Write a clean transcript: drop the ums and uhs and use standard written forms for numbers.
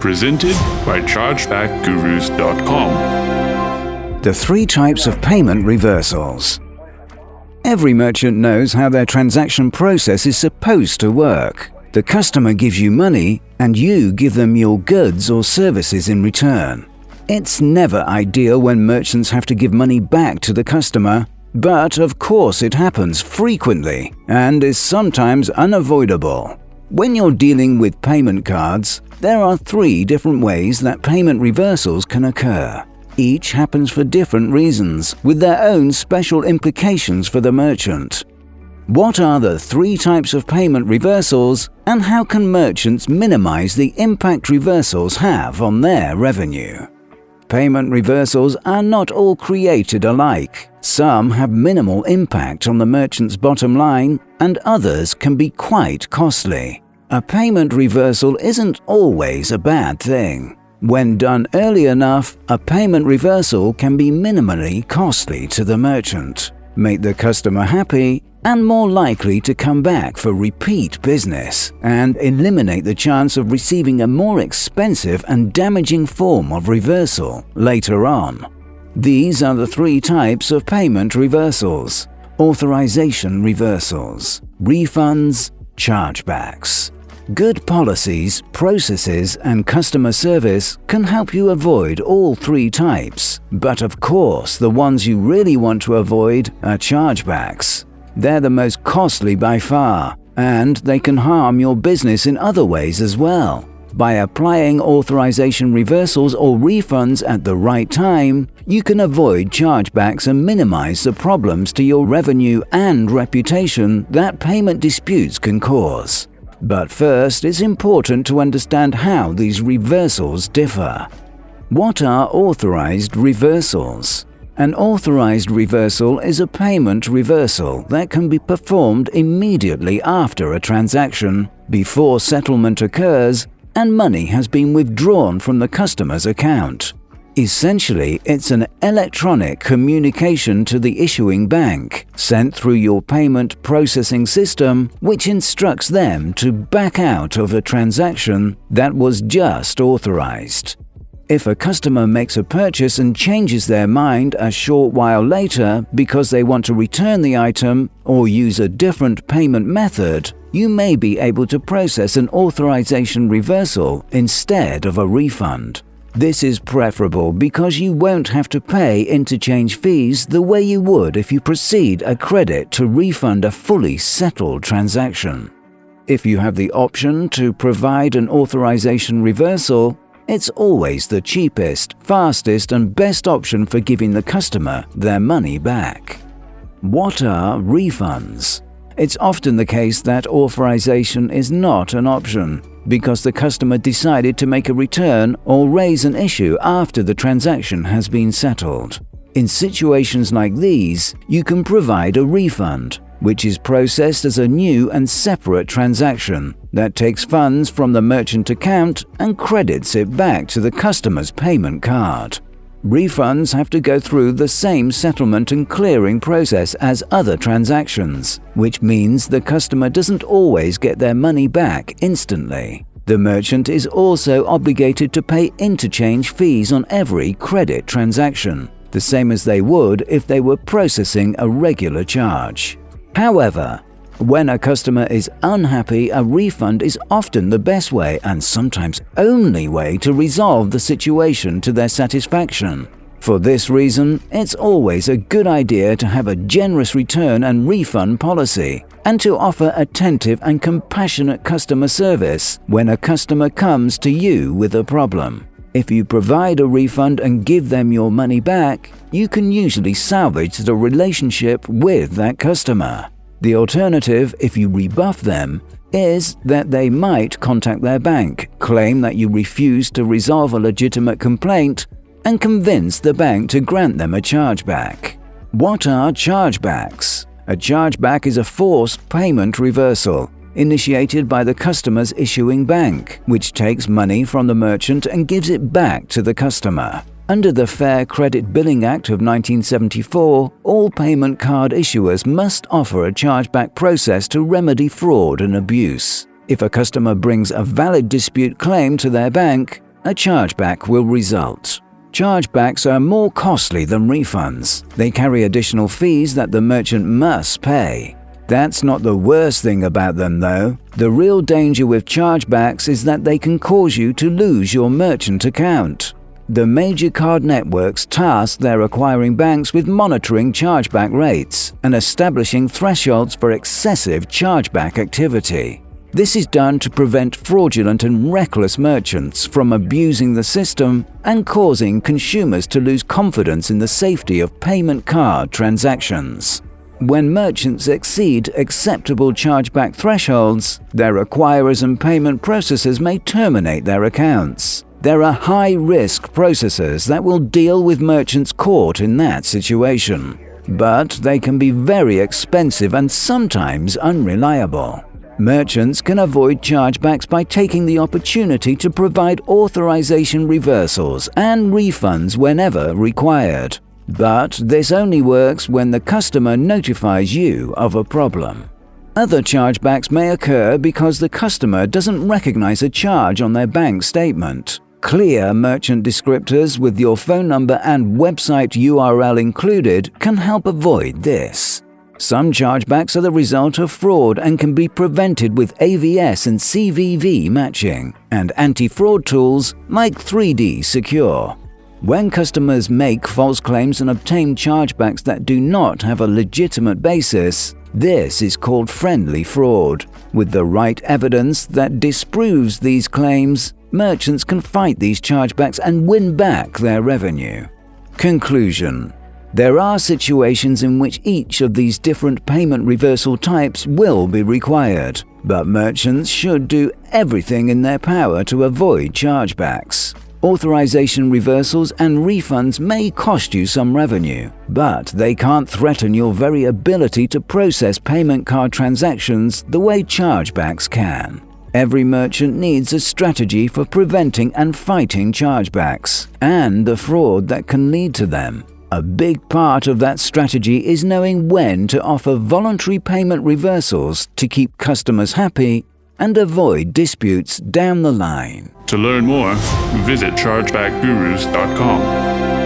Presented by ChargebackGurus.com. The 3 types of payment reversals. Every merchant knows how their transaction process is supposed to work. The customer gives you money, and you give them your goods or services in return. It's never ideal when merchants have to give money back to the customer, but of course it happens frequently and is sometimes unavoidable. When you're dealing with payment cards, there are 3 different ways that payment reversals can occur. Each happens for different reasons, with their own special implications for the merchant. What are the 3 types of payment reversals, and how can merchants minimize the impact reversals have on their revenue? Payment reversals are not all created alike. Some have minimal impact on the merchant's bottom line, and others can be quite costly. A payment reversal isn't always a bad thing. When done early enough, a payment reversal can be minimally costly to the merchant, make the customer happy, and more likely to come back for repeat business, and eliminate the chance of receiving a more expensive and damaging form of reversal later on. These are the 3 types of payment reversals: authorization reversals, refunds, chargebacks. Good policies, processes, and customer service can help you avoid all 3 types, but of course the ones you really want to avoid are chargebacks. They're the most costly by far, and they can harm your business in other ways as well. By applying authorization reversals or refunds at the right time, you can avoid chargebacks and minimize the problems to your revenue and reputation that payment disputes can cause. But first, it's important to understand how these reversals differ. What are authorized reversals? An authorized reversal is a payment reversal that can be performed immediately after a transaction, before settlement occurs, and money has been withdrawn from the customer's account. Essentially, it's an electronic communication to the issuing bank, sent through your payment processing system, which instructs them to back out of a transaction that was just authorized. If a customer makes a purchase and changes their mind a short while later because they want to return the item or use a different payment method, you may be able to process an authorization reversal instead of a refund. This is preferable because you won't have to pay interchange fees the way you would if you proceed a credit to refund a fully settled transaction. If you have the option to provide an authorization reversal, it's always the cheapest, fastest, and best option for giving the customer their money back. What are refunds? It's often the case that authorization is not an option because the customer decided to make a return or raise an issue after the transaction has been settled. In situations like these, you can provide a refund, which is processed as a new and separate transaction that takes funds from the merchant account and credits it back to the customer's payment card. Refunds have to go through the same settlement and clearing process as other transactions, which means the customer doesn't always get their money back instantly. The merchant is also obligated to pay interchange fees on every credit transaction, the same as they would if they were processing a regular charge. However, when a customer is unhappy, a refund is often the best way and sometimes only way to resolve the situation to their satisfaction. For this reason, it's always a good idea to have a generous return and refund policy and to offer attentive and compassionate customer service when a customer comes to you with a problem. If you provide a refund and give them your money back, you can usually salvage the relationship with that customer. The alternative, if you rebuff them, is that they might contact their bank, claim that you refused to resolve a legitimate complaint, and convince the bank to grant them a chargeback. What are chargebacks? A chargeback is a forced payment reversal, initiated by the customer's issuing bank, which takes money from the merchant and gives it back to the customer. Under the Fair Credit Billing Act of 1974, all payment card issuers must offer a chargeback process to remedy fraud and abuse. If a customer brings a valid dispute claim to their bank, a chargeback will result. Chargebacks are more costly than refunds. They carry additional fees that the merchant must pay. That's not the worst thing about them though. The real danger with chargebacks is that they can cause you to lose your merchant account. The major card networks task their acquiring banks with monitoring chargeback rates and establishing thresholds for excessive chargeback activity. This is done to prevent fraudulent and reckless merchants from abusing the system and causing consumers to lose confidence in the safety of payment card transactions. When merchants exceed acceptable chargeback thresholds, their acquirers and payment processors may terminate their accounts. There are high-risk processors that will deal with merchants caught in that situation, but they can be very expensive and sometimes unreliable. Merchants can avoid chargebacks by taking the opportunity to provide authorization reversals and refunds whenever required. But this only works when the customer notifies you of a problem. Other chargebacks may occur because the customer doesn't recognize a charge on their bank statement. Clear merchant descriptors with your phone number and website URL included can help avoid this. Some chargebacks are the result of fraud and can be prevented with AVS and CVV matching and anti-fraud tools like 3D Secure. When customers make false claims and obtain chargebacks that do not have a legitimate basis, this is called friendly fraud. With the right evidence that disproves these claims, merchants can fight these chargebacks and win back their revenue. Conclusion: there are situations in which each of these different payment reversal types will be required, but merchants should do everything in their power to avoid chargebacks. Authorization reversals and refunds may cost you some revenue, but they can't threaten your very ability to process payment card transactions the way chargebacks can. Every merchant needs a strategy for preventing and fighting chargebacks and the fraud that can lead to them. A big part of that strategy is knowing when to offer voluntary payment reversals to keep customers happy and avoid disputes down the line. To learn more, visit chargebackgurus.com.